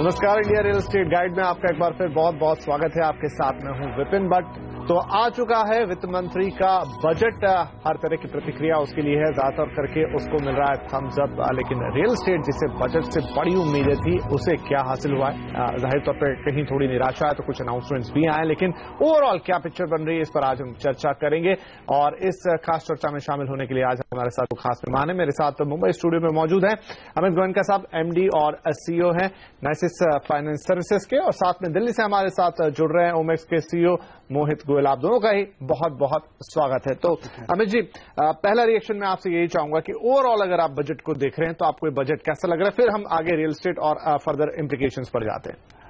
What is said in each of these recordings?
नमस्कार, India real estate guide में आपका एक बार फिर बहुत बहुत स्वागत है। आपके साथ में हूं विपिन भट्ट। तो आ चुका है वित्त मंत्री का बजट। हर तरह की प्रतिक्रिया उसके लिए है, ज्यादातर करके उसको मिल रहा है थम्स अप। लेकिन रियल एस्टेट जिसे बजट से बड़ी उम्मीदें थी, उसे क्या हासिल हुआ है? जाहिर तौर पर कहीं थोड़ी निराशा है, तो कुछ अनाउंसमेंट्स भी आए, लेकिन ओवरऑल क्या पिक्चर बन रही है, इस पर आज हम चर्चा करेंगे। और इस खास चर्चा में शामिल होने के लिए आज हमारे साथ खास मेहमान है। मेरे साथ मुंबई स्टूडियो में मौजूद है अमित गोयनका साहब, एमडी और सीईओ हैं नाइसिस फाइनेंस सर्विसेज के, और साथ में दिल्ली से हमारे साथ जुड़ रहे हैं ओमेक्स के सीईओ मोहित गोयल। आप दोनों का ही बहुत बहुत स्वागत है। तो अमित जी, पहला रिएक्शन मैं आपसे यही चाहूंगा कि ओवरऑल अगर आप बजट को देख रहे हैं तो आपको ये बजट कैसा लग रहा है, फिर हम आगे रियल एस्टेट और फर्दर इंप्लीकेशंस पर जाते हैं।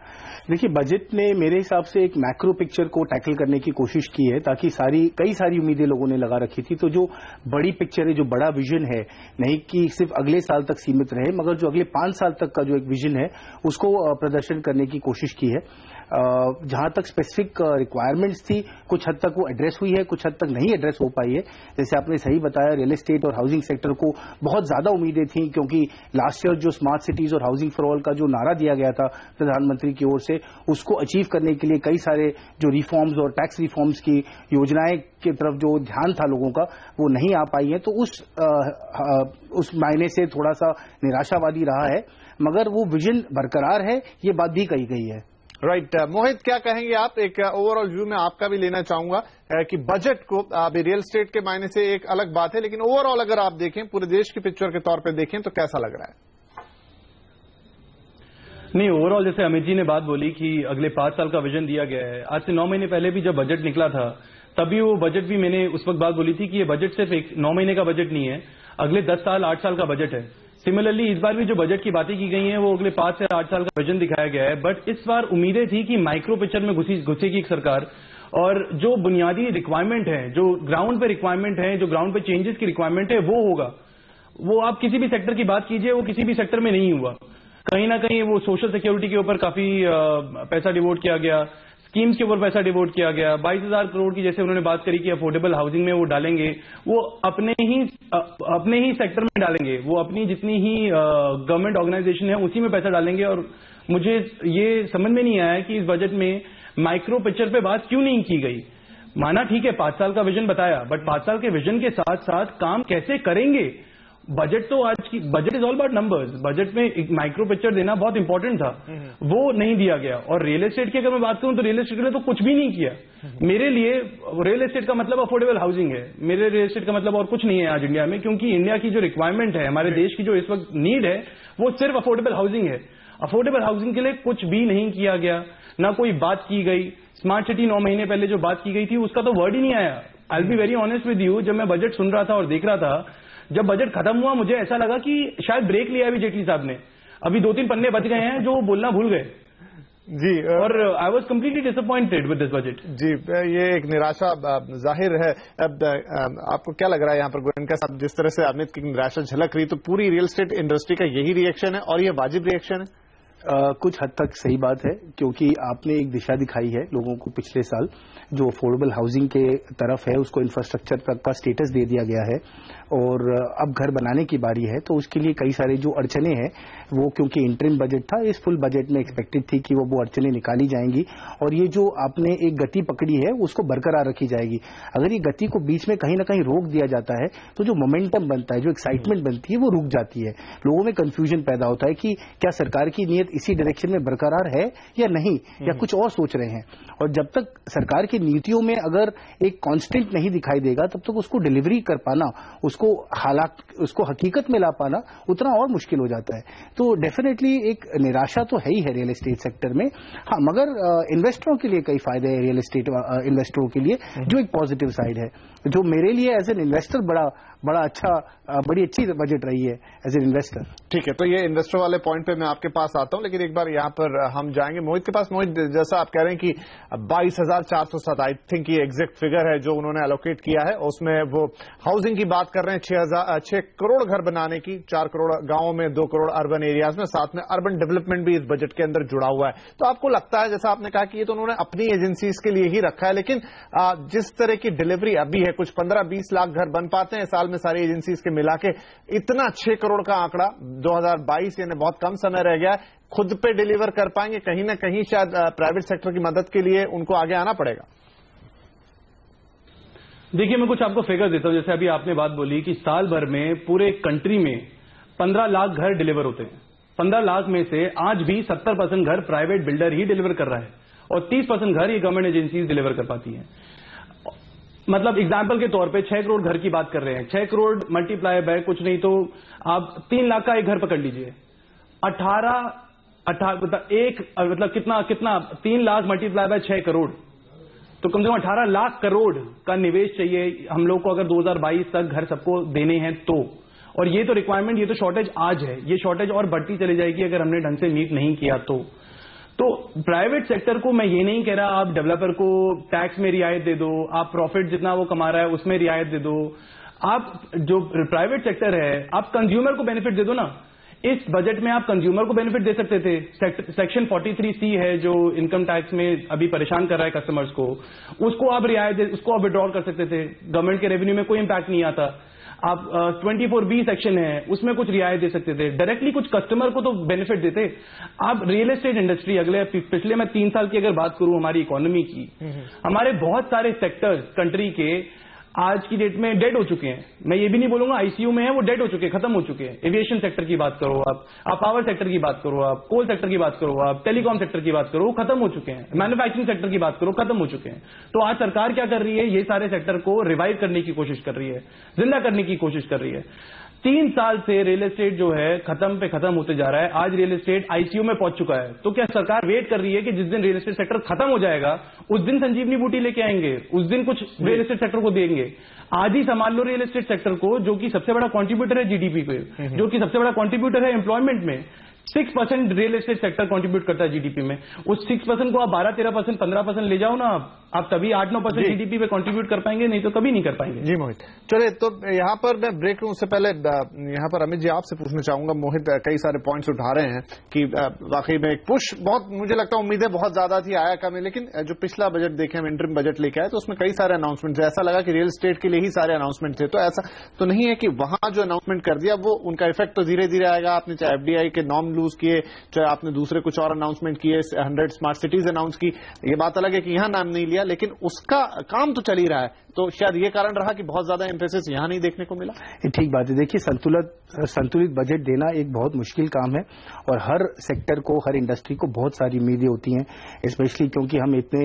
देखिए, बजट ने मेरे हिसाब से एक मैक्रो पिक्चर को टैकल करने की कोशिश की है, ताकि कई सारी उम्मीदें लोगों ने लगा रखी थी। तो जो बड़ी पिक्चर है, जो बड़ा विजन है, नहीं कि सिर्फ अगले साल तक सीमित रहे, मगर जो अगले 5 साल तक का जो एक विजन है उसको प्रदर्शन करने की कोशिश की है। जहां तक स्पेसिफिक रिक्वायरमेंट्स थी, कुछ हद तक वो एड्रेस हुई है, कुछ हद तक नहीं एड्रेस हो पाई है। जैसे आपने सही बताया, रियल एस्टेट और हाउसिंग सेक्टर को बहुत ज्यादा उम्मीदें थी, क्योंकि लास्ट ईयर जो स्मार्ट सिटीज और हाउसिंग फॉर ऑल का जो नारा दिया गया था प्रधानमंत्री की ओर से, उसको अचीव करने के लिए कई सारे जो रिफॉर्म्स और टैक्स रिफॉर्म्स की योजनाएं की तरफ जो ध्यान था लोगों का, वो नहीं आ पाई है। तो उस मायने से थोड़ा सा निराशावादी रहा है, मगर वो विजन बरकरार है, ये बात भी कही गई है। राइट। मोहित, क्या कहेंगे आप? एक ओवरऑल व्यू में आपका भी लेना चाहूंगा कि बजट को अभी रियल एस्टेट के मायने से एक अलग बात है, लेकिन ओवरऑल अगर आप देखें, पूरे देश की पिक्चर के तौर पे देखें, तो कैसा लग रहा है? नहीं, ओवरऑल जैसे अमित जी ने बात बोली कि अगले 5 साल का विजन दिया गया है। आज से 9 महीने पहले भी जब बजट निकला था, तभी वो बजट भी मैंने उस वक्त बात बोली थी कि ये बजट सिर्फ 9 महीने का बजट नहीं है, अगले 10 साल 8 साल का बजट है। सिमिलरली इस बार भी जो बजट की बातें की गई हैं, वो अगले 5 से 8 साल का विजन दिखाया गया है। बट इस बार उम्मीदें थी कि माइक्रो पिक्चर में घुसेगी एक सरकार, और जो बुनियादी रिक्वायरमेंट है, जो ग्राउंड पे रिक्वायरमेंट है, जो ग्राउंड पे चेंजेस की रिक्वायरमेंट है, वो होगा। वो आप किसी भी सेक्टर की बात कीजिए, वो किसी भी सेक्टर में नहीं हुआ। कहीं ना कहीं वो सोशल सिक्योरिटी के ऊपर काफी पैसा डिवोट किया गया, स्कीम्स के ऊपर पैसा डिवोट किया गया। 22,000 करोड़ की जैसे उन्होंने बात करी कि अफोर्डेबल हाउसिंग में वो डालेंगे, वो अपने ही सेक्टर में डालेंगे, वो अपनी जितनी ही गवर्नमेंट ऑर्गेनाइजेशन है उसी में पैसा डालेंगे। और मुझे ये समझ में नहीं आया कि इस बजट में माइक्रो पिक्चर पे बात क्यों नहीं की गई। माना ठीक है, 5 साल का विजन बताया, बट 5 साल के विजन के साथ साथ काम कैसे करेंगे। बजट तो आज की budget is all about numbers. Budget में एक माइक्रो पिक्चर देना बहुत इंपॉर्टेंट था, वो नहीं दिया गया। और रियल एस्टेट की अगर मैं बात करूं, तो रियल एस्टेट ने तो कुछ भी नहीं किया। मेरे लिए रियल एस्टेट का मतलब अफोर्डेबल हाउसिंग है, मेरे रियल एस्टेट का मतलब और कुछ नहीं है आज इंडिया में, क्योंकि इंडिया की जो रिक्वायरमेंट है, हमारे देश की जो इस वक्त नीड है, वो सिर्फ अफोर्डेबल हाउसिंग है। अफोर्डेबल हाउसिंग के लिए कुछ भी नहीं किया गया, ना कोई बात की गई। स्मार्ट सिटी 9 महीने पहले जो बात की गई थी, उसका तो वर्ड ही नहीं आया। I will be very honest with you, जब मैं बजट सुन रहा था और देख रहा था, जब बजट खत्म हुआ, मुझे ऐसा लगा कि शायद ब्रेक लिया अभी जेटली साहब ने, अभी 2-3 पन्ने बच गए हैं जो बोलना भूल गए जी। और I was completely disappointed with this budget. जी, ये एक निराशा जाहिर है। अब आपको क्या लग रहा है यहाँ पर गोयनका साहब, जिस तरह से अमित की निराशा झलक रही, तो पूरी रियल एस्टेट इंडस्ट्री का यही रिएक्शन है और ये वाजिब रिएक्शन है? कुछ हद तक सही बात है, क्योंकि आपने एक दिशा दिखाई है लोगों को। पिछले साल जो अफोर्डेबल हाउसिंग के तरफ है, उसको इंफ्रास्ट्रक्चर का स्टेटस दे दिया गया है, और अब घर बनाने की बारी है। तो उसके लिए कई सारे जो अड़चने हैं, वो क्योंकि इंटरिम बजट था, इस फुल बजट में एक्सपेक्टेड थी कि वो अड़चने निकाली जाएंगी, और ये जो आपने एक गति पकड़ी है उसको बरकरार रखी जाएगी। अगर ये गति को बीच में कहीं ना कहीं रोक दिया जाता है, तो जो मोमेंटम बनता है, जो एक्साइटमेंट बनती है, वो रुक जाती है। लोगों में कंफ्यूजन पैदा होता है कि क्या सरकार की नीयत इसी डायरेक्शन में बरकरार है या नहीं, या कुछ और सोच रहे हैं। और जब तक सरकार की नीतियों में अगर एक कांस्टेंट नहीं दिखाई देगा, तब तक उसको डिलीवरी कर पाना, उसको हकीकत में ला पाना उतना और मुश्किल हो जाता है। तो डेफिनेटली एक निराशा तो है ही है रियल एस्टेट सेक्टर में। हाँ, मगर इन्वेस्टरों के लिए कई फायदे हैं रियल एस्टेट इन्वेस्टरों के लिए, जो एक पॉजिटिव साइड है, जो मेरे लिए एज एन इन्वेस्टर बड़ी अच्छी बजट रही है एज एन इन्वेस्टर। ठीक है, तो ये इन्वेस्टर वाले पॉइंट पे मैं आपके पास आता हूं, लेकिन एक बार यहाँ पर हम जाएंगे मोहित के पास। मोहित, जैसा आप कह रहे हैं कि 22,407 आई थिंक ये एग्जैक्ट फिगर है जो उन्होंने एलोकेट किया है, उसमें वो हाउसिंग की बात कर रहे हैं। 6 करोड़ घर बनाने की, 4 करोड़ गांवों में, 2 करोड़ अर्बन एरियाज में, साथ में अर्बन डेवलपमेंट भी इस बजट के अंदर जुड़ा हुआ है। तो आपको लगता है, जैसा आपने कहा कि ये तो उन्होंने अपनी एजेंसीज के लिए ही रखा है, लेकिन जिस तरह की डिलीवरी अभी है, कुछ 15-20 लाख घर बन पाते हैं साल में सारी एजेंसीज के मिला के, इतना 6 करोड़ का आंकड़ा 2022 यानी बहुत कम समय रह गया है, खुद पे डिलीवर कर पाएंगे? कहीं ना कहीं शायद प्राइवेट सेक्टर की मदद के लिए उनको आगे आना पड़ेगा। देखिए, मैं कुछ आपको फिगर देता हूं। जैसे अभी आपने बात बोली कि साल भर में पूरे कंट्री में 15 लाख घर डिलीवर होते हैं। 15 लाख में से आज भी 70% घर प्राइवेट बिल्डर ही डिलीवर कर रहा है और 30% घर ये गवर्नमेंट एजेंसीज डिलीवर कर पाती हैं। मतलब एग्जाम्पल के तौर पे 6 करोड़ घर की बात कर रहे हैं। 6 करोड़ मल्टीप्लाई बाय कुछ नहीं तो आप 3 लाख का एक घर पकड़ लीजिए। 18 कितना 3 लाख मल्टीप्लाई बाय 6 करोड़ तो कम से कम 18 लाख करोड़ का निवेश चाहिए हम लोग को अगर 2022 तक घर सबको देने हैं तो। और ये तो रिक्वायरमेंट, ये तो शॉर्टेज आज है, ये शॉर्टेज और बढ़ती चली जाएगी अगर हमने ढंग से मीट नहीं किया तो। प्राइवेट सेक्टर को मैं ये नहीं कह रहा आप डेवलपर को टैक्स में रियायत दे दो, आप प्रॉफिट जितना वो कमा रहा है उसमें रियायत दे दो। आप जो प्राइवेट सेक्टर है आप कंज्यूमर को बेनिफिट दे दो ना। इस बजट में आप कंज्यूमर को बेनिफिट दे सकते थे। सेक्शन 43C है जो इनकम टैक्स में अभी परेशान कर रहा है कस्टमर्स को, उसको आप रियायत उसको आप विड्रॉल कर सकते थे। गवर्नमेंट के रेवेन्यू में कोई इंपैक्ट नहीं आता। आप 24B सेक्शन है उसमें कुछ रियायत दे सकते थे। डायरेक्टली कुछ कस्टमर को तो बेनिफिट देते। आप रियल एस्टेट इंडस्ट्री पिछले मैं 3 साल की अगर बात करूं हमारी इकोनॉमी की, हमारे बहुत सारे सेक्टर्स कंट्री के आज की डेट में डेड हो चुके हैं। मैं ये भी नहीं बोलूंगा आईसीयू में है, वो डेड हो चुके हैं, खत्म हो चुके हैं। एविएशन सेक्टर की बात करो आप पावर सेक्टर की बात करो, आप कोल सेक्टर की बात करो, आप टेलीकॉम सेक्टर की बात करो, खत्म हो चुके हैं। मैन्युफैक्चरिंग सेक्टर की बात करो, खत्म हो चुके हैं। तो आज सरकार क्या कर रही है, ये सारे सेक्टर को रिवाइव करने की कोशिश कर रही है, जिंदा करने की कोशिश कर रही है। 3 साल से रियल एस्टेट जो है खत्म पे खत्म होते जा रहा है। आज रियल एस्टेट आईसीयू में पहुंच चुका है। तो क्या सरकार वेट कर रही है कि जिस दिन रियल एस्टेट सेक्टर खत्म हो जाएगा उस दिन संजीवनी बूटी लेके आएंगे, उस दिन कुछ रियल एस्टेट सेक्टर को देंगे? आज ही संभाल लो रियल एस्टेट सेक्टर को, जो कि सबसे बड़ा कंट्रीब्यूटर है जीडीपी पे, जो कि सबसे बड़ा कंट्रीब्यूटर है एम्प्लॉयमेंट में। 6% रियल एस्टेट सेक्टर कंट्रीब्यूट करता है जीडीपी में। उस 6% को आप 12-13%, 15% ले जाओ ना, आप तभी 8-9% जीडीपी पे कंट्रीब्यूट कर पाएंगे, नहीं तो कभी नहीं कर पाएंगे। जी मोहित, चलिए तो यहाँ पर मैं ब्रेक लूं उससे पहले यहाँ पर अमित जी आपसे पूछना चाहूंगा। मोहित कई सारे पॉइंट्स उठा रहे हैं कि वाकई में एक पुश बहुत, मुझे लगता है उम्मीदें बहुत ज्यादा थी, आया कम है। लेकिन जो पिछला बजट देखे हम इंटरिम बजट लेके आए तो उसमें कई सारे अनाउंसमेंट थे। ऐसा लगा कि रियल एस्टेट के लिए ही सारे अनाउंसमेंट थे। तो ऐसा तो नहीं है कि वहां जो अनाउंसमेंट कर दिया वो उनका इफेक्ट तो धीरे धीरे आएगा। आपने चाहे एफडीआई के नॉर्म लूज किए, चाहे आपने दूसरे कुछ और अनाउंसमेंट किए, 100 स्मार्ट सिटीज अनाउंस की, ये बात अलग है कि यहां नाम नहीं लिया, लेकिन उसका काम तो चल ही रहा है। तो शायद ये कारण रहा कि बहुत ज्यादा एम्फेसिस यहां नहीं देखने को मिला। ठीक बात है। देखिए, संतुलित बजट देना एक बहुत मुश्किल काम है और हर सेक्टर को, हर इंडस्ट्री को बहुत सारी उम्मीदें होती हैं, स्पेशली क्योंकि हम इतने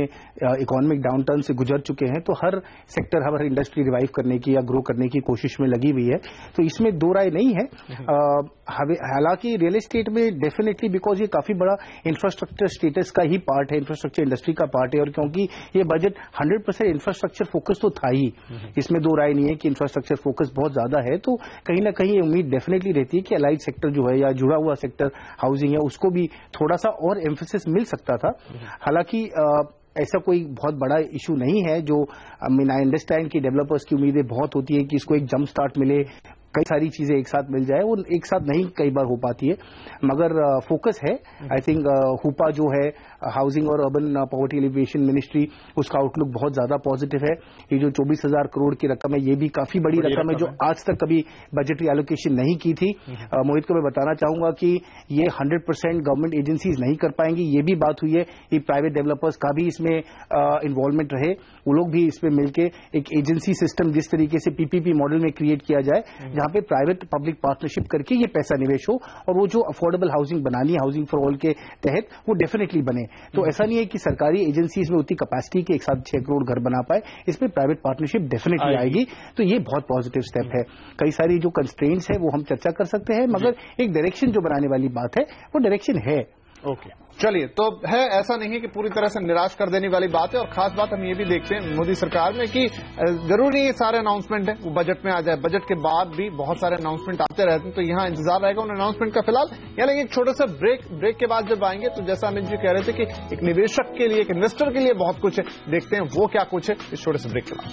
इकोनॉमिक डाउनटर्न से गुजर चुके हैं। तो हर सेक्टर, हर इंडस्ट्री रिवाइव करने की या ग्रो करने की कोशिश में लगी हुई है। तो इसमें दो राय नहीं है। हालांकि रियल एस्टेट में डेफिनेटली, बिकॉज ये काफी बड़ा इंफ्रास्ट्रक्चर स्टेटस का ही पार्ट है, इंफ्रास्ट्रक्चर इंडस्ट्री का पार्ट है। और क्योंकि ये बजट 100% इंफ्रास्ट्रक्चर फोकस तो था ही, इसमें दो राय नहीं है कि इंफ्रास्ट्रक्चर फोकस बहुत ज्यादा है। तो कहीं ना कहीं उम्मीद डेफिनेटली रहती है कि अलाइड सेक्टर जो है या जुड़ा हुआ सेक्टर हाउसिंग है उसको भी थोड़ा सा और एम्फेसिस मिल सकता था। हालांकि ऐसा कोई बहुत बड़ा इशू नहीं है। जो आई अंडरस्टैंड कि डेवलपर्स की उम्मीदें बहुत होती है कि इसको एक जंप स्टार्ट मिले, कई सारी चीजें एक साथ मिल जाए, वो एक साथ नहीं कई बार हो पाती है। मगर फोकस है। आई थिंक हुपा जो है, हाउसिंग और अर्बन पॉवर्टी एलिवेशन मिनिस्ट्री, उसका आउटलुक बहुत ज्यादा पॉजिटिव है। ये जो 24,000 करोड़ की रकम है, ये भी काफी बड़ी रकम है जो आज तक कभी बजटरी एलोकेशन नहीं की थी। मोहित को मैं बताना चाहूंगा कि ये 100% गवर्नमेंट एजेंसीज नहीं कर पाएंगी। ये भी बात हुई है कि प्राइवेट डेवलपर्स का भी इसमें इन्वॉल्वमेंट रहे, वो लोग भी इसमें मिलकर एक एजेंसी सिस्टम जिस तरीके से पीपीपी मॉडल में क्रिएट किया जाए, जहां पे प्राइवेट पब्लिक पार्टनरशिप करके ये पैसा निवेश हो और वो जो अफोर्डेबल हाउसिंग बनानी है हाउसिंग फॉर ऑल के तहत, वो डेफिनेटली बने। तो ऐसा नहीं है कि सरकारी एजेंसीज में उतनी कैपेसिटी के एक साथ 6 करोड़ घर बना पाए, इसमें प्राइवेट पार्टनरशिप डेफिनेटली आएगी। तो ये बहुत पॉजिटिव स्टेप है। कई सारी जो कंस्ट्रेंट्स है वो हम चर्चा कर सकते हैं, मगर एक डायरेक्शन जो बनाने वाली बात है वो डायरेक्शन है। ओके, चलिए, तो है, ऐसा नहीं है कि पूरी तरह से निराश कर देने वाली बात है। और खास बात हम ये भी देखते हैं मोदी सरकार में कि जरूरी नहीं ये सारे अनाउंसमेंट है वो बजट में आ जाए, बजट के बाद भी बहुत सारे अनाउंसमेंट आते रहते हैं। तो यहाँ इंतजार रहेगा उन अनाउंसमेंट का। फिलहाल यहाँ लेकिन एक छोटा सा ब्रेक के बाद जब आएंगे तो जैसा अमित जी कह रहे थे कि एक निवेशक के लिए, एक इन्वेस्टर के लिए बहुत कुछ है, देखते हैं वो क्या कुछ है इस छोटे से ब्रेक के बाद।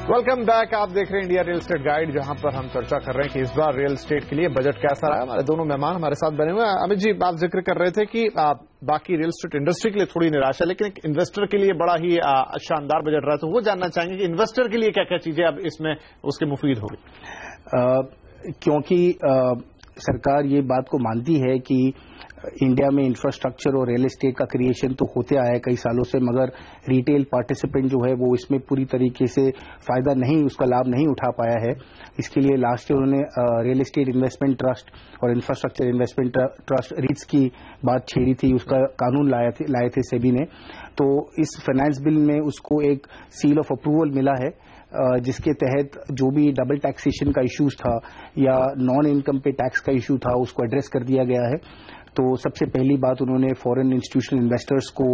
Welcome back. आप देख रहे हैं इंडिया रियल एस्टेट गाइड, जहां पर हम चर्चा कर रहे हैं कि इस बार रियल एस्टेट के लिए बजट कैसा रहा। हमारे दोनों मेहमान हमारे साथ बने हुए हैं। अमित जी, आप जिक्र कर रहे थे कि बाकी रियल एस्टेट इंडस्ट्री के लिए थोड़ी निराशा, लेकिन एक इन्वेस्टर के लिए बड़ा ही शानदार बजट रहा। तो वो जानना चाहेंगे कि इन्वेस्टर के लिए क्या क्या चीजें अब इसमें उसके मुफीद होगी। क्योंकि सरकार ये बात को मानती है कि इंडिया में इंफ्रास्ट्रक्चर और रियल एस्टेट का क्रिएशन तो होते आया है कई सालों से, मगर रिटेल पार्टिसिपेंट जो है वो इसमें पूरी तरीके से फायदा नहीं, उसका लाभ नहीं उठा पाया है। इसके लिए लास्ट ईयर उन्होंने रियल एस्टेट इन्वेस्टमेंट ट्रस्ट और इंफ्रास्ट्रक्चर इन्वेस्टमेंट ट्रस्ट रीट्स की बात छेड़ी थी, उसका कानून लाए थे सेबी ने। तो इस फाइनेंस बिल में उसको एक सील ऑफ अप्रूवल मिला है, जिसके तहत जो भी डबल टैक्सेशन का इश्यूज था या नॉन इनकम पे टैक्स का इशू था उसको एड्रेस कर दिया गया है। तो सबसे पहली बात उन्होंने फॉरेन इंस्टीट्यूशनल इन्वेस्टर्स को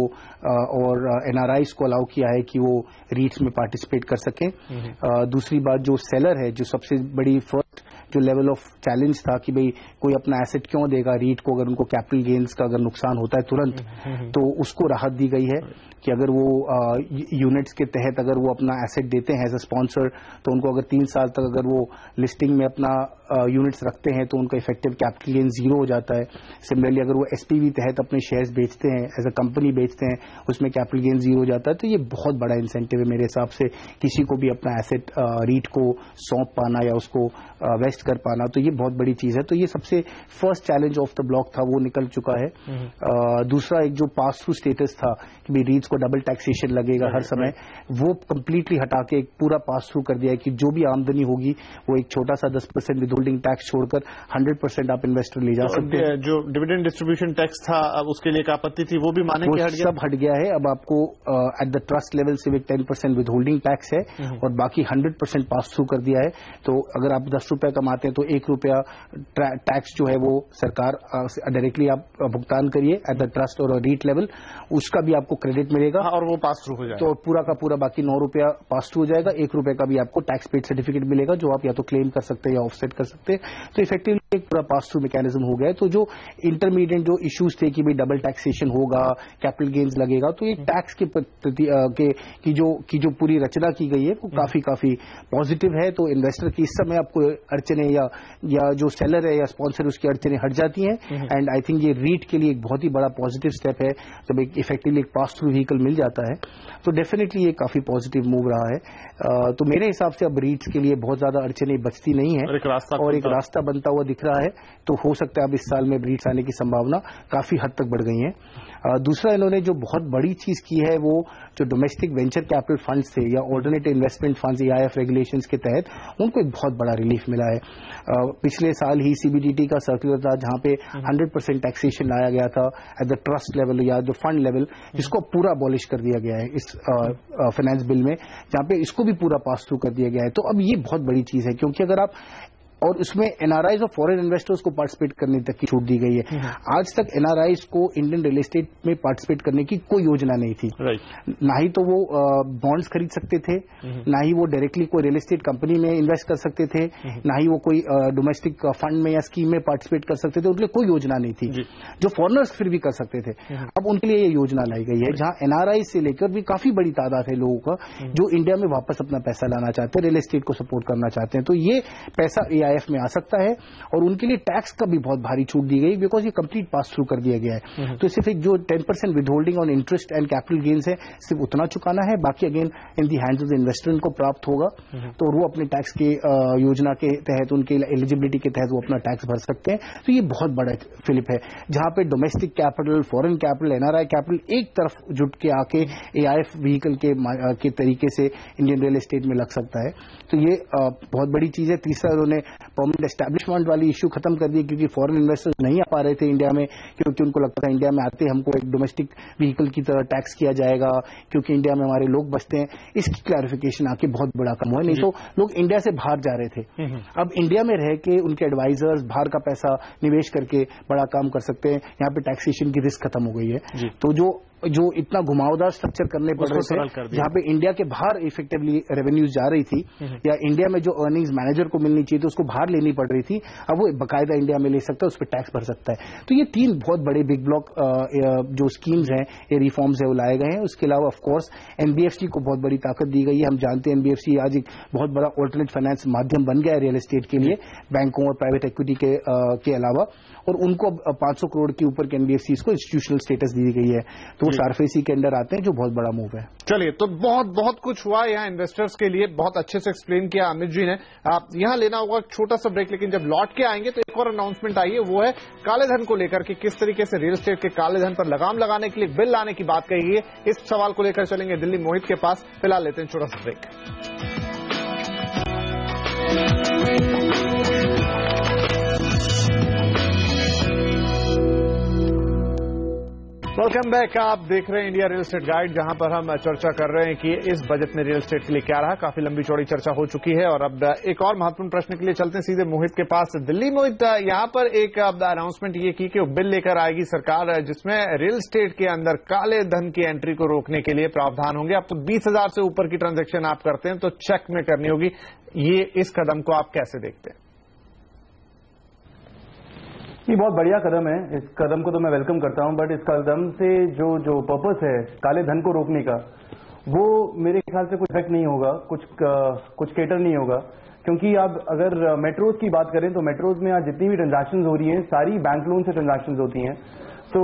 और एनआरआईज को अलाउ किया है कि वो रीट्स में पार्टिसिपेट कर सकें। दूसरी बात, जो सेलर है, जो सबसे बड़ी फर्स्ट जो लेवल ऑफ चैलेंज था कि भाई कोई अपना एसेट क्यों देगा रीट को अगर उनको कैपिटल गेन्स का अगर नुकसान होता है तुरंत, तो उसको राहत दी गई है कि अगर वो यूनिट्स के तहत अगर वो अपना एसेट देते हैं एज अ स्पॉन्सर, तो उनको अगर 3 साल तक अगर वो लिस्टिंग में अपना यूनिट्स रखते हैं तो उनका इफेक्टिव कैपिटल गेन 0 हो जाता है। सिमिलरली अगर वो एसपीवी तहत अपने शेयर्स बेचते हैं, एज अ कंपनी बेचते हैं, उसमें कैपिटल गेन 0 हो जाता है। तो ये बहुत बड़ा इंसेंटिव है मेरे हिसाब से, किसी को भी अपना एसेट रीट को सौंप पाना या उसको वेस्ट कर पाना, तो ये बहुत बड़ी चीज है। तो ये सबसे first challenge of the block था, वो निकल चुका है। दूसरा, एक जो पास थ्रू स्टेटस था कि भाई रीट्स को डबल टैक्सेशन लगेगा हर समय, वो कंप्लीटली हटा के एक पूरा पास थ्रू कर दिया है कि जो भी आमदनी होगी वो एक छोटा सा 10% विदहोल्डिंग टैक्स छोड़कर 100% आप इन्वेस्टर ले जा सकते हैं। जो डिविडेंड डिस्ट्रीब्यूशन टैक्स था उसके लिए एक आपत्ति थी, वो भी माने कि हट गया, सब हट गया है। अब आपको एट द ट्रस्ट लेवल से 10% विदहोल्डिंग टैक्स है और बाकी 100% पास थ्रू कर दिया है। तो अगर आप 10 रुपए कमाते हैं तो 1 रुपया टैक्स जो है वो सरकार डायरेक्टली आप भुगतान करिए एट द ट्रस्ट और रीट लेवल, उसका भी आपको क्रेडिट मिलेगा और वो पास थ्रू हो जाएगा। तो पूरा का पूरा बाकी 9 रुपया पास थ्रू हो जाएगा। 1 रुपए का भी आपको टैक्स पेड सर्टिफिकेट मिलेगा जो आप या तो क्लेम कर सकते हैं या ऑफसेट कर सकते हैं। तो इफेक्टिवली एक पूरा पास थ्रू मैकेनिज्म हो गया है। तो जो इंटरमीडिएट जो इश्यूज थे कि भाई डबल टैक्सेशन होगा, कैपिटल गेन्स लगेगा, तो ये टैक्स के प्रति की जो पूरी रचना की गई है वो काफी पॉजिटिव है। तो इन्वेस्टर की इस समय आपको अड़चने या जो सेलर है या स्पॉन्सर उसकी अड़चने हट जाती हैं। एंड आई थिंक ये रीट के लिए एक बहुत ही बड़ा पॉजिटिव स्टेप है जब एक इफेक्टिवली एक पास थ्रू व्हीकल मिल जाता है। तो डेफिनेटली ये काफी पॉजिटिव मूव रहा है। तो मेरे हिसाब से अब रीट्स के लिए बहुत ज्यादा अड़चने बचती नहीं है और एक रास्ता बनता हुआ दिख रहा है। तो हो सकता है अब इस साल में रीट्स आने की संभावना काफी हद तक बढ़ गई है। दूसरा, इन्होंने जो बहुत बड़ी चीज की है वो जो डोमेस्टिक वेंचर कैपिटल फंड्स थे या alternative investment funds AIF regulations के तहत उनको एक बहुत बड़ा रिलीफ मिला है। पिछले साल ही CBDT का सर्कुलर था जहां पे 100% टैक्सेशन लाया गया था एट द ट्रस्ट लेवल या जो फंड लेवल, जिसको पूरा अबॉलिश कर दिया गया है इस फाइनेंस बिल में, जहां पे इसको भी पूरा पास थ्रू कर दिया गया है। तो अब ये बहुत बड़ी चीज है क्योंकि अगर आप और उसमें एनआरआईज और फॉरेन इन्वेस्टर्स को पार्टिसिपेट करने तक की छूट दी गई है। आज तक एनआरआईज को इंडियन रियल एस्टेट में पार्टिसिपेट करने की कोई योजना नहीं थी। ना ही तो वो बॉन्ड्स खरीद सकते थे, ना ही वो डायरेक्टली कोई रियल एस्टेट कंपनी में इन्वेस्ट कर सकते थे, ना ही वो कोई डोमेस्टिक फंड में या स्कीम में पार्टिसिपेट कर सकते थे। उनके लिए कोई योजना नहीं थी जो फॉरेनर्स फिर भी कर सकते थे। अब उनके लिए ये योजना लाई गई है जहां एनआरआई से लेकर भी काफी बड़ी तादाद है लोगों का जो इंडिया में वापस अपना पैसा लाना चाहते हैं, रियल एस्टेट को सपोर्ट करना चाहते हैं। तो ये पैसा AIF में आ सकता है और उनके लिए टैक्स का भी बहुत भारी छूट दी गई बिकॉज ये कंप्लीट पास थ्रू कर दिया गया है। तो सिर्फ एक जो 10% withholding on interest and capital gains है सिर्फ उतना चुकाना है, बाकी again in the hands of the investor इनको प्राप्त होगा। तो वो अपने टैक्स के योजना के तहत उनके एलिजिबिलिटी के तहत वो अपना टैक्स भर सकते हैं। तो ये बहुत बड़ा फिलिप है जहां पे domestic capital, foreign capital, NRI capital एक तरफ जुट के आके AIF व्हीकल के तरीके से इंडियन रियल एस्टेट में लग सकता है। तो ये बहुत बड़ी चीज है। तीसरा, उन्होंने परमानेंट एस्टैब्लिशमेंट वाली इश्यू खत्म कर दी क्योंकि फॉरेन इन्वेस्टर्स नहीं आ पा रहे थे इंडिया में क्योंकि उनको लगता था इंडिया में आते हमको एक डोमेस्टिक व्हीकल की तरह टैक्स किया जाएगा क्योंकि इंडिया में हमारे लोग बसते हैं। इसकी क्लैरिफिकेशन आके बहुत बड़ा काम हुआ। नहीं तो लोग इंडिया से बाहर जा रहे थे, अब इंडिया में रह के उनके एडवाइजर्स बाहर का पैसा निवेश करके बड़ा काम कर सकते हैं। यहाँ पे टैक्सेशन की रिस्क खत्म हो गई है। तो जो जो इतना घुमावदार स्ट्रक्चर करने पड़ रहे थे, जहां पे इंडिया के बाहर इफेक्टिवली रेवेन्यूज जा रही थी, या इंडिया में जो अर्निंग्स मैनेजर को मिलनी चाहिए तो उसको बाहर लेनी पड़ रही थी, अब वो बाकायदा इंडिया में ले सकता है, उस पर टैक्स भर सकता है। तो ये 3 बहुत बड़े बिग ब्लॉक जो स्कीम्स हैं, ये रिफॉर्म्स है, वो लाए गए हैं। उसके अलावा ऑफकोर्स एनबीएफसी को बहुत बड़ी ताकत दी गई है। हम जानते हैं एनबीएफसी आज एक बहुत बड़ा ऑल्टरनेट फाइनेंस माध्यम बन गया है रियल एस्टेट के लिए, बैंकों और प्राइवेट इक्विटी के अलावा, और उनको 500 करोड़ के ऊपर के एनबीएफसी को इंस्टीट्यूशनल स्टेटस दी गई है, तो वो शारफेसी के अंदर आते हैं, जो बहुत बड़ा मूव है। चलिए, तो बहुत कुछ हुआ यहाँ इन्वेस्टर्स के लिए, बहुत अच्छे से एक्सप्लेन किया अमित जी ने। आप यहाँ लेना होगा छोटा सा ब्रेक, लेकिन जब लौट के आएंगे तो एक और अनाउंसमेंट आई है, वो है काले धन को लेकर के, किस तरीके से रियल एस्टेट के काले धन पर लगाम लगाने के लिए बिल लाने की बात कही है। इस सवाल को लेकर चलेंगे दिल्ली मोहित के पास। फिलहाल लेते हैं छोटा सा ब्रेक। Welcome back. आप देख रहे हैं इंडिया रियल एस्टेट गाइड, जहां पर हम चर्चा कर रहे हैं कि इस बजट में रियल एस्टेट के लिए क्या रहा। काफी लंबी चौड़ी चर्चा हो चुकी है और अब एक और महत्वपूर्ण प्रश्न के लिए चलते हैं सीधे मोहित के पास। दिल्ली मोहित, यहां पर एक अनाउंसमेंट ये की कि बिल लेकर आएगी सरकार, जिसमें रियल एस्टेट के अंदर काले धन की एंट्री को रोकने के लिए प्रावधान होंगे। अब तो 20,000 से ऊपर की ट्रांजेक्शन आप करते हैं तो चेक में करनी होगी। ये इस कदम को आप कैसे देखते हैं? ये बहुत बढ़िया कदम है, इस कदम को तो मैं वेलकम करता हूं, बट इस कदम से जो पर्पस है काले धन को रोकने का, वो मेरे ख्याल से कुछ इफेक्ट नहीं होगा, कुछ केटर नहीं होगा। क्योंकि अब अगर मेट्रोज की बात करें तो मेट्रोज में आज जितनी भी ट्रांजैक्शंस हो रही हैं सारी बैंक लोन से ट्रांजैक्शंस होती हैं। तो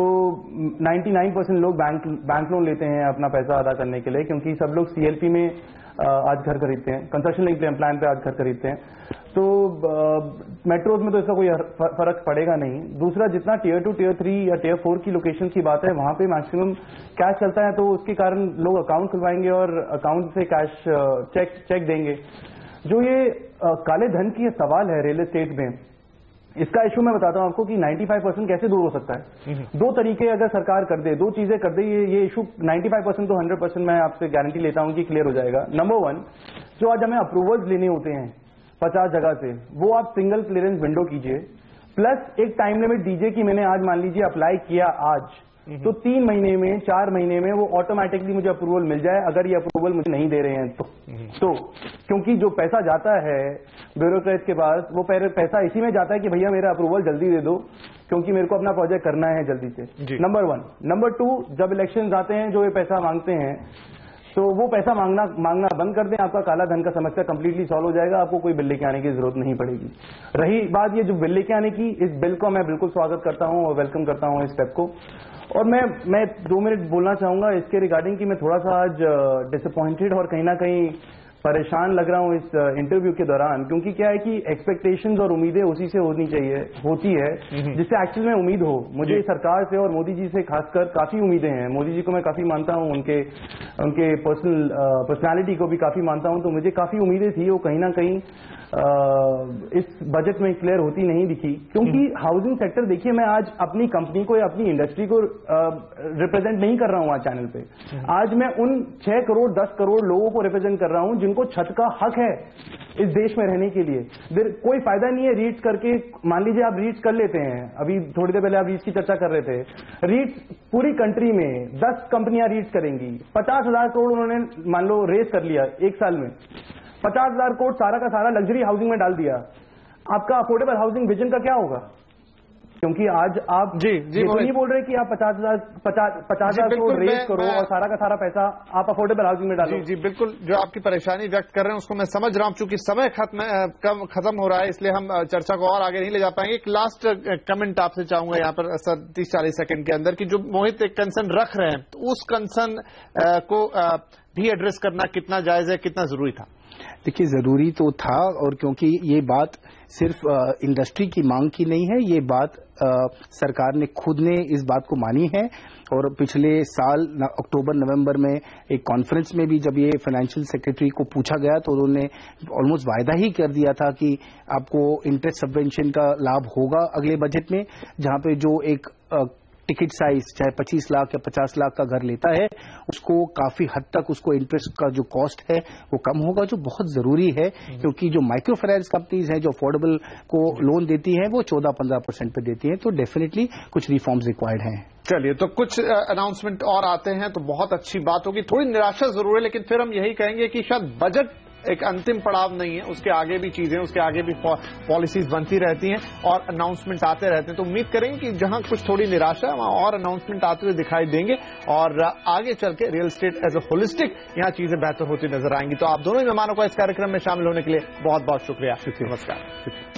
99% लोग बैंक लोन लेते हैं अपना पैसा अदा करने के लिए, क्योंकि सब लोग सीएलपी में आज घर खरीदते हैं, कंस्ट्रक्शन लिंक प्लान पे आज घर खरीदते हैं। तो मेट्रोज में तो इसका कोई फर्क पड़ेगा नहीं। दूसरा, जितना टियर 2, टियर 3 या टियर 4 की लोकेशन की बात है, वहां पे मैक्सिमम कैश चलता है, तो उसके कारण लोग अकाउंट खुलवाएंगे और अकाउंट से कैश चेक देंगे। जो ये काले धन की सवाल है रियल एस्टेट में, इसका इशू मैं बताता हूं आपको कि 95% कैसे दूर हो सकता है। 2 तरीके अगर सरकार कर दे, 2 चीजें कर दे, ये इशू 95% तो 100% मैं आपसे गारंटी लेता हूं कि क्लियर हो जाएगा। नंबर 1, जो आज हमें अप्रूवल्स लेने होते हैं 50 जगह से, वो आप सिंगल क्लियरेंस विंडो कीजिए, प्लस एक टाइम लिमिट दीजिए कि मैंने आज मान लीजिए अप्लाई किया आज, तो 3 महीने में 4 महीने में वो ऑटोमेटिकली मुझे अप्रूवल मिल जाए, अगर ये अप्रूवल मुझे नहीं दे रहे हैं तो क्योंकि जो पैसा जाता है ब्यूरोक्रेट के पास, वो पैसा इसी में जाता है कि भैया मेरा अप्रूवल जल्दी दे दो, क्योंकि मेरे को अपना प्रोजेक्ट करना है जल्दी से। नंबर 1। नंबर 2, जब इलेक्शन आते हैं जो ये पैसा मांगते हैं, तो वो पैसा मांगना बंद कर दें, आपका काला धन का समस्या कंप्लीटली सॉल्व हो जाएगा, आपको कोई बिल लेके आने की जरूरत नहीं पड़ेगी। रही बात ये जो बिल लेके आने की, इस बिल को मैं बिल्कुल स्वागत करता हूं और वेलकम करता हूं इस स्टेप को। और मैं 2 मिनट बोलना चाहूंगा इसके रिगार्डिंग कि मैं थोड़ा सा आज डिसअपॉइंटेड और कहीं ना कहीं परेशान लग रहा हूं इस इंटरव्यू के दौरान, क्योंकि क्या है कि एक्सपेक्टेशंस और उम्मीदें उसी से होती है जिससे एक्चुअल में उम्मीद हो। मुझे सरकार से और मोदी जी से खासकर काफी उम्मीदें हैं। मोदी जी को मैं काफी मानता हूं, उनके पर्सनालिटी को भी काफी मानता हूं, तो मुझे काफी उम्मीदें थी, वो कहीं ना कहीं इस बजट में क्लियर होती नहीं दिखी। क्योंकि हाउसिंग सेक्टर, देखिए, मैं आज अपनी कंपनी को या अपनी इंडस्ट्री को रिप्रेजेंट नहीं कर रहा हूं आज चैनल पे। आज मैं उन 6 करोड़ 10 करोड़ लोगों को रिप्रेजेंट कर रहा हूं जिनको छत का हक है इस देश में रहने के लिए। कोई फायदा नहीं है रीट्स करके, मान लीजिए आप रीट्स कर लेते हैं, अभी थोड़ी देर पहले आप रीट्स की चर्चा कर रहे थे, रीट्स पूरी कंट्री में 10 कंपनियां रीट्स करेंगी, 50,000 करोड़ उन्होंने मान लो रेज कर लिया एक साल में, 50,000 करोड़ सारा का सारा लग्जरी हाउसिंग में डाल दिया। आपका अफोर्डेबल हाउसिंग विजन का क्या होगा? क्योंकि आज आप जी तो नहीं बोल रहे कि आप 50,000 करोड़ रेज करो और सारा का सारा पैसा आप अफोर्डेबल हाउसिंग में डालो। जी बिल्कुल, जो आपकी परेशानी व्यक्त कर रहे हैं उसको मैं समझ रहा हूं। चूंकि समय खत्म हो रहा है, इसलिए हम चर्चा को और आगे नहीं ले जा पाएंगे। एक लास्ट कमेंट आपसे चाहूंगा यहाँ पर सर 30-40 सेकंड के अंदर, कि जो मोहित एक कंसर्न रख रहे हैं, तो उस कंसर्न को भी एड्रेस करना कितना जायज है, कितना जरूरी था? देखिए, जरूरी तो था, और क्योंकि ये बात सिर्फ इंडस्ट्री की मांग की नहीं है, ये बात सरकार ने खुद ने इस बात को मानी है। और पिछले साल अक्टूबर नवंबर में एक कॉन्फ्रेंस में भी जब ये फाइनेंशियल सेक्रेटरी को पूछा गया, तो उन्होंने ऑलमोस्ट वायदा ही कर दिया था कि आपको इंटरेस्ट सबवेंशन का लाभ होगा अगले बजट में, जहां पे जो एक टिकट साइज चाहे 25 लाख या 50 लाख का घर लेता है, उसको काफी हद तक उसको इंटरेस्ट का जो कॉस्ट है वो कम होगा, जो बहुत जरूरी है। क्योंकि जो माइक्रो फाइनेंस कंपनीज हैं जो अफोर्डेबल को लोन देती हैं, वो 14-15% पे देती हैं, तो डेफिनेटली कुछ रिफॉर्म्स रिक्वायर्ड हैं। चलिए, तो कुछ अनाउंसमेंट और आते हैं तो बहुत अच्छी बात होगी। थोड़ी निराशा जरूर है, लेकिन फिर हम यही कहेंगे कि शायद बजट एक अंतिम पड़ाव नहीं है, उसके आगे भी चीजें, उसके आगे भी पॉलिसीज बनती रहती हैं और अनाउंसमेंट आते रहते हैं। तो उम्मीद करेंगे कि जहां कुछ थोड़ी निराशा है वहां और अनाउंसमेंट आते हुए दिखाई देंगे और आगे चल के real estate as a holistic यहां चीजें बेहतर होती नजर आएंगी। तो आप दोनों ही मेहमानों को इस कार्यक्रम में शामिल होने के लिए बहुत बहुत शुक्रिया। नमस्कार।